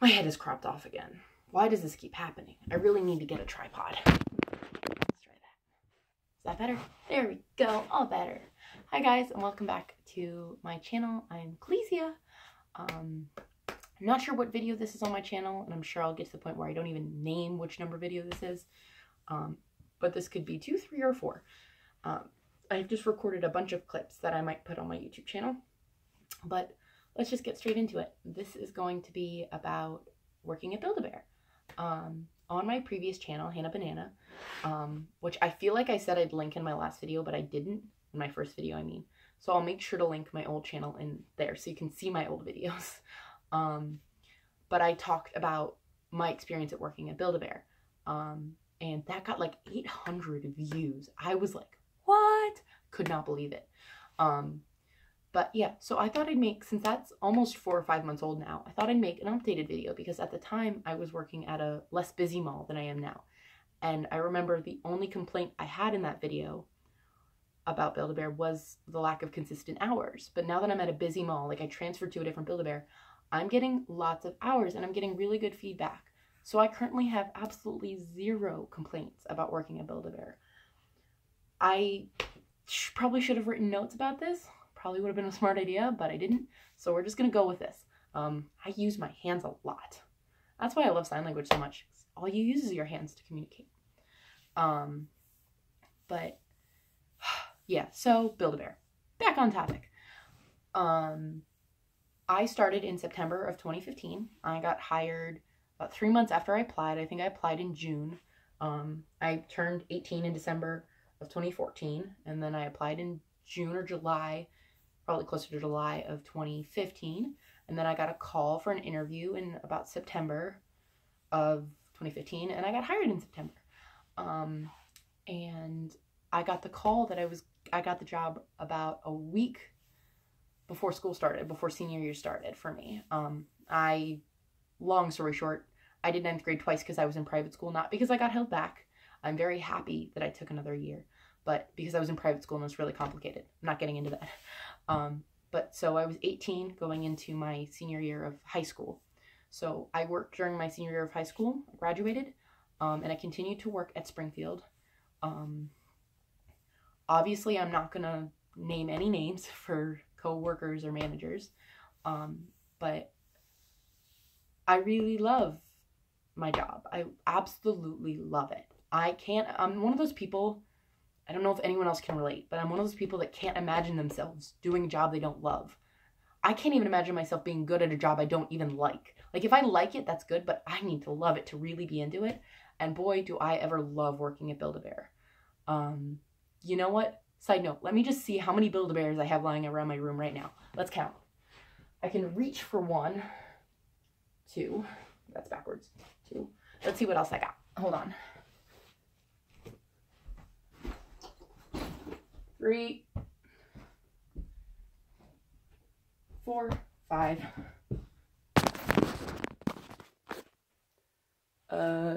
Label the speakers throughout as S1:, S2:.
S1: My head is cropped off again. Why does this keep happening? I really need to get a tripod. Let's try that. Is that better? There we go. All better. Hi guys, and welcome back to my channel. I'm Clesia. I'm not sure what video this is on my channel, and I'm sure I'll get to the point where I don't even name which number video this is. But this could be 2, 3, or 4. I've just recorded a bunch of clips that I might put on my YouTube channel. But let's just get straight into it. This is going to be about working at Build-A-Bear. On my previous channel, Hannah Banana, which I feel like I said I'd link in my last video, but I didn't. In my first video, I mean. So I'll make sure to link my old channel in there so you can see my old videos. But I talked about my experience at working at Build-A-Bear. And that got like 800 views. I was like, what? Could not believe it. But yeah, so I thought I'd make, since that's almost 4 or 5 months old now, I thought I'd make an updated video because at the time I was working at a less busy mall than I am now. And I remember the only complaint I had in that video about Build-A-Bear was the lack of consistent hours. But now that I'm at a busy mall, like I transferred to a different Build-A-Bear, I'm getting lots of hours and I'm getting really good feedback. So I currently have absolutely 0 complaints about working at Build-A-Bear. I probably should have written notes about this. Probably would have been a smart idea, but I didn't. So we're just going to go with this. I use my hands a lot. That's why I love sign language so much. All you use is your hands to communicate. But yeah, so Build-A-Bear. Back on topic. I started in September of 2015. I got hired about 3 months after I applied. I think I applied in June. I turned 18 in December of 2014, and then I applied in June or July, probably closer to July of 2015, and then I got a call for an interview in about September of 2015, and I got hired in September. And I got the call that I got the job about a week before school started, before senior year started for me. Long story short, I did 9th grade twice because I was in private school, not because I got held back. I'm very happy that I took another year, but because I was in private school and it was really complicated. I'm not getting into that. But so I was 18 going into my senior year of high school. So I worked during my senior year of high school, graduated, and I continued to work at Springfield. Obviously, I'm not going to name any names for co-workers or managers, but I really love my job. I absolutely love it. I'm one of those people, I don't know if anyone else can relate, but I'm one of those people that can't imagine themselves doing a job they don't love. I can't even imagine myself being good at a job I don't even like. Like, if I like it, that's good, but I need to love it to really be into it. And boy, do I ever love working at Build-A-Bear. You know what? Side note, let me just see how many Build-A-Bears I have lying around my room right now. Let's count. I can reach for 1, 2, that's backwards, 2. Let's see what else I got. Hold on. 3, 4, 5,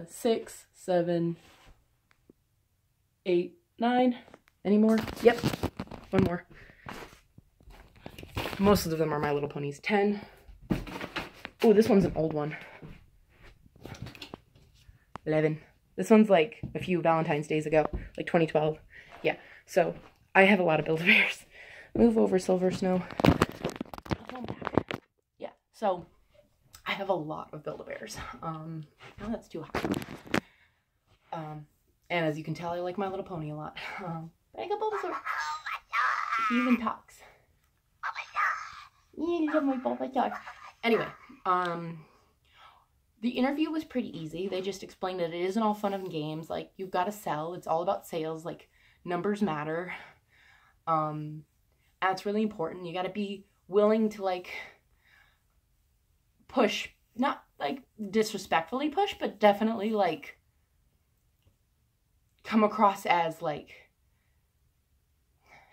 S1: 6, 7, 8, 9. Any more? Yep. 1 more. Most of them are My Little Ponies. 10. Oh, this one's an old one. 11. This one's like a few Valentine's days ago, like 2012. Yeah, so I have a lot of Build-A-Bears. Move over, Silver Snow. Yeah, so I have a lot of Build-A-Bears. No, that's too high. And as you can tell, I like My Little Pony a lot. But I got Bulbasaur. He even talks. Yeah, love my Bulbasaur. Anyway, the interview was pretty easy. They just explained that it isn't all fun and games. Like, you've got to sell. It's all about sales. Like, numbers matter. And it's really important. You got to be willing to, like, push. Not, like, disrespectfully push, but definitely, like, come across as, like,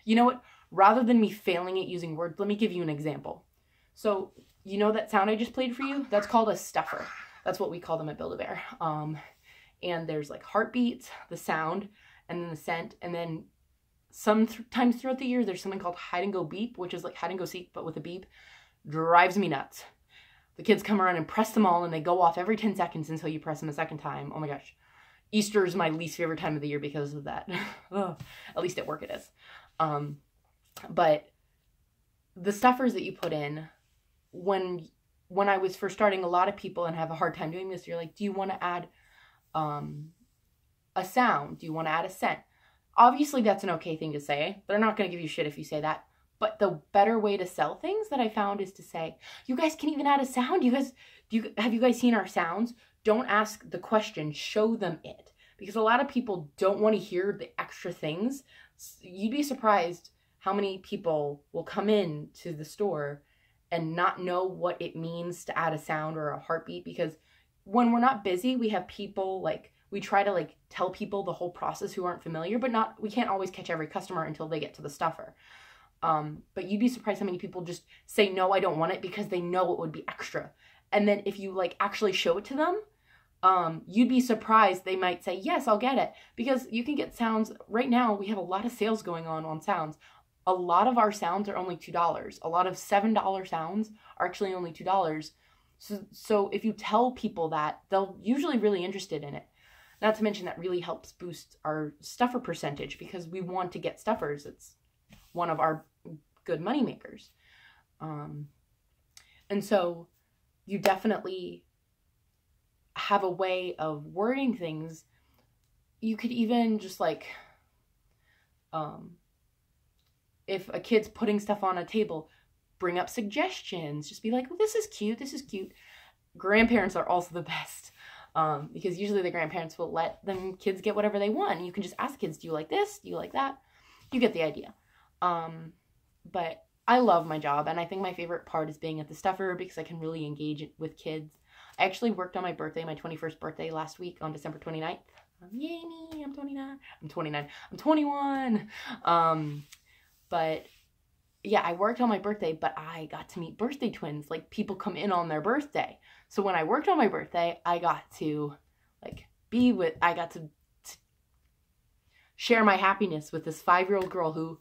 S1: you know what? Rather than me failing at using words, let me give you an example. So, you know that sound I just played for you? That's called a stuffer. That's what we call them at Build-A-Bear. And there's like heartbeats, the sound, and then the scent, and then sometimes throughout the year there's something called hide and go beep, which is like hide and go seek but with a beep. Drives me nuts. The kids come around and press them all, and they go off every 10 seconds until you press them a second time. Oh my gosh. Easter is my least favorite time of the year because of that. At least at work it is. But the stuffers that you put in, when I was first starting, a lot of people, and have a hard time doing this, you're like, do you want to add a sound? Do you want to add a scent? Obviously, that's an okay thing to say. They're not going to give you shit if you say that. But the better way to sell things that I found is to say, you guys can even add a sound. Have you guys seen our sounds? Don't ask the question, show them it. Because a lot of people don't want to hear the extra things. You'd be surprised how many people will come in to the store and not know what it means to add a sound or a heartbeat. Because when we're not busy, we have people, like, we try to like tell people the whole process who aren't familiar, but we can't always catch every customer until they get to the stuffer. But you'd be surprised how many people just say, no, I don't want it, because they know it would be extra. And then if you like actually show it to them, you'd be surprised. They might say, yes, I'll get it. Because you can get sounds. Right now, we have a lot of sales going on sounds. A lot of our sounds are only $2. A lot of $7 sounds are actually only $2. So if you tell people that, they'll usually really interested in it. Not to mention that really helps boost our stuffer percentage, because we want to get stuffers. It's one of our good money makers. And so you definitely have a way of wording things. You could even just like, if a kid's putting stuff on a table, bring up suggestions. Just be like, well, this is cute. This is cute. Grandparents are also the best. Because usually the grandparents will let them kids get whatever they want. You can just ask kids, do you like this? Do you like that? You get the idea. But I love my job, and I think my favorite part is being at the stuffer, because I can really engage with kids. I actually worked on my birthday, my 21st birthday last week on December 29th. Yay me, I'm 29. I'm 29. I'm 21. But yeah, I worked on my birthday, but I got to meet birthday twins. Like, people come in on their birthday. So when I worked on my birthday, I got to like I got to share my happiness with this 5-year-old girl who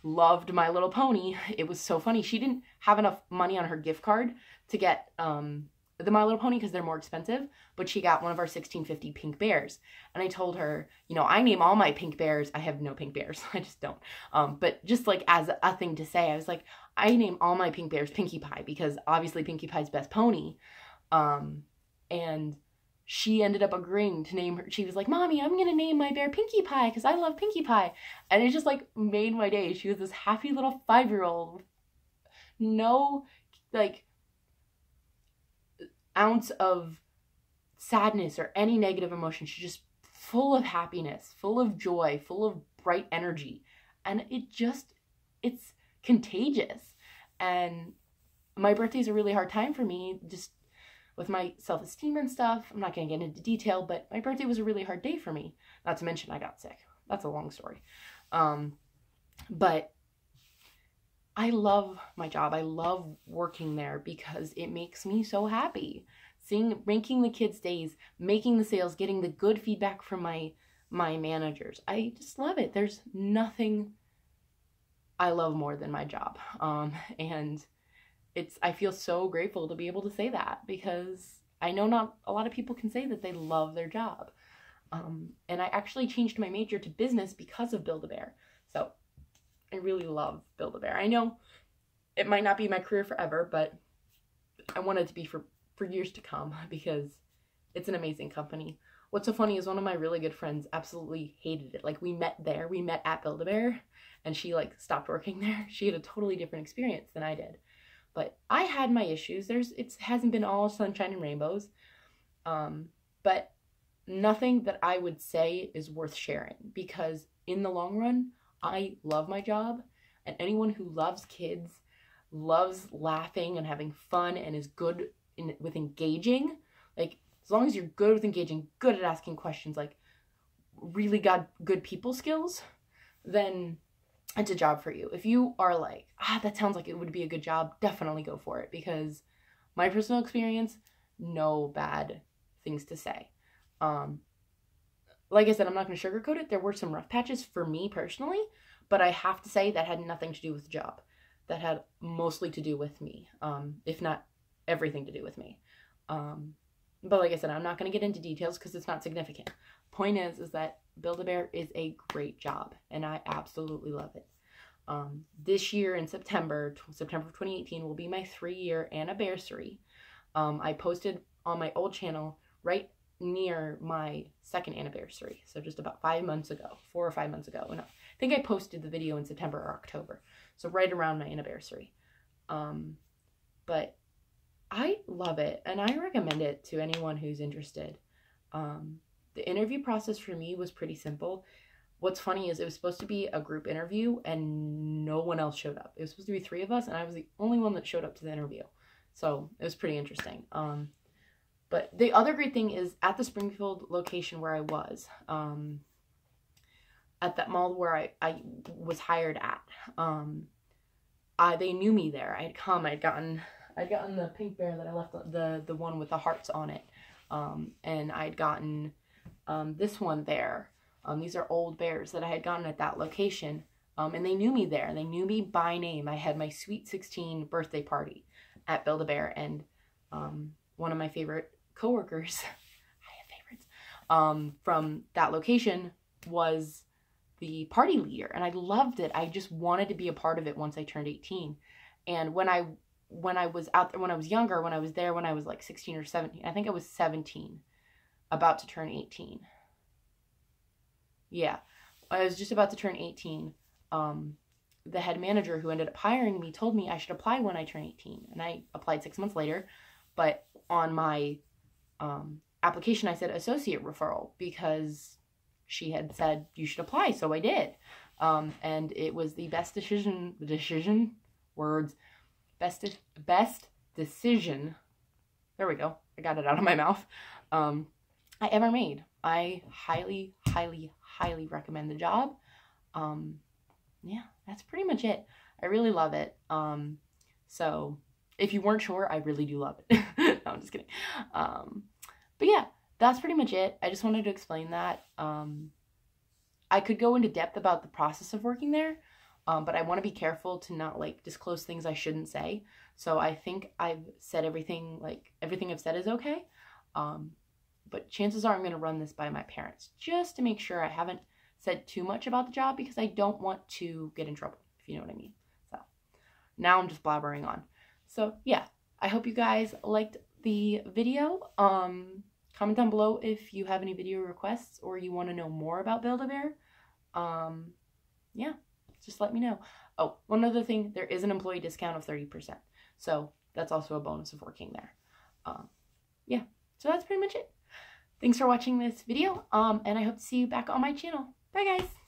S1: loved My Little Pony. It was so funny. She didn't have enough money on her gift card to get the My Little Pony, because they're more expensive, but she got one of our 1650 pink bears. And I told her, you know, I name all my pink bears. I have no pink bears. I just don't. But just like as a thing to say, I was like, I name all my pink bears Pinkie Pie, because obviously Pinkie Pie's best pony. And she ended up agreeing to name her. She was like, Mommy, I'm going to name my bear Pinkie Pie, because I love Pinkie Pie. And it just like made my day. She was this happy little 5-year-old. No, like, ounce of sadness or any negative emotion. She's just full of happiness, full of joy, full of bright energy. And it's contagious. And my birthday's a really hard time for me, just with my self-esteem and stuff. I'm not going to get into detail, but my birthday was a really hard day for me. Not to mention I got sick. That's a long story. But I love my job. I love working there because it makes me so happy. Making the kids' days, making the sales, getting the good feedback from my managers. I just love it. There's nothing I love more than my job. And I feel so grateful to be able to say that, because I know not a lot of people can say that they love their job. And I actually changed my major to business because of Build-A-Bear. So I really love Build-A-Bear. I know it might not be my career forever, but I want it to be for years to come, because it's an amazing company. What's so funny is one of my really good friends absolutely hated it. Like, we met at Build-A-Bear, and she like stopped working there. She had a totally different experience than I did. But I had my issues. It hasn't been all sunshine and rainbows. But nothing that I would say is worth sharing, because in the long run, I love my job, and anyone who loves kids, loves laughing and having fun, and is good with engaging, like, as long as you're good with engaging, good at asking questions, like really got good people skills, then it's a job for you. If you are like, that sounds like it would be a good job, definitely go for it, because my personal experience, no bad things to say. Like I said, I'm not going to sugarcoat it. There were some rough patches for me personally, but I have to say that had nothing to do with the job. That had mostly to do with me, if not everything to do with me. But like I said, I'm not going to get into details because it's not significant. Point is that Build-A-Bear is a great job, and I absolutely love it. This year in September of 2018 will be my 3-year anniversary. I posted on my old channel right near my 2nd anniversary, so just about 5 months ago, 4 or 5 months ago. And I think I posted the video in September or October, so right around my anniversary. But I love it, and I recommend it to anyone who's interested. The interview process for me was pretty simple. What's funny is it was supposed to be a group interview, and no one else showed up. It was supposed to be 3 of us, and I was the only one that showed up to the interview. So it was pretty interesting. But the other great thing is at the Springfield location where I was, at that mall where I was hired at, they knew me there. I'd gotten the pink bear that I left, the one with the hearts on it. And I'd gotten this one there. These are old bears that I had gotten at that location. And they knew me there. They knew me by name. I had my Sweet 16 birthday party at Build-A-Bear, and one of my favorite coworkers, I have favorites, from that location was the party leader, and I loved it. I just wanted to be a part of it once I turned 18. And when I was out there, when I was younger, when I was there, when I was like 16 or 17, I think I was 17, about to turn 18. Yeah, I was just about to turn 18. The head manager who ended up hiring me told me I should apply when I turn 18. And I applied 6 months later, but on my application I said associate referral because she had said you should apply, so I did. And it was the best decision, best decision, there we go, I got it out of my mouth, I ever made. I highly, highly, highly recommend the job. Yeah, that's pretty much it. I really love it. So if you weren't sure, I really do love it. No, I'm just kidding. But yeah, that's pretty much it. I just wanted to explain that. I could go into depth about the process of working there, but I want to be careful to not like disclose things I shouldn't say. So I think I've said everything, like everything I've said is okay. But chances are I'm going to run this by my parents just to make sure I haven't said too much about the job because I don't want to get in trouble, if you know what I mean. So now I'm just blabbering on. So yeah, I hope you guys liked the video. Comment down below if you have any video requests or you want to know more about Build-A-Bear. Yeah, just let me know. Oh, one other thing, there is an employee discount of 30%. So that's also a bonus of working there. Yeah, so that's pretty much it. Thanks for watching this video, and I hope to see you back on my channel. Bye, guys!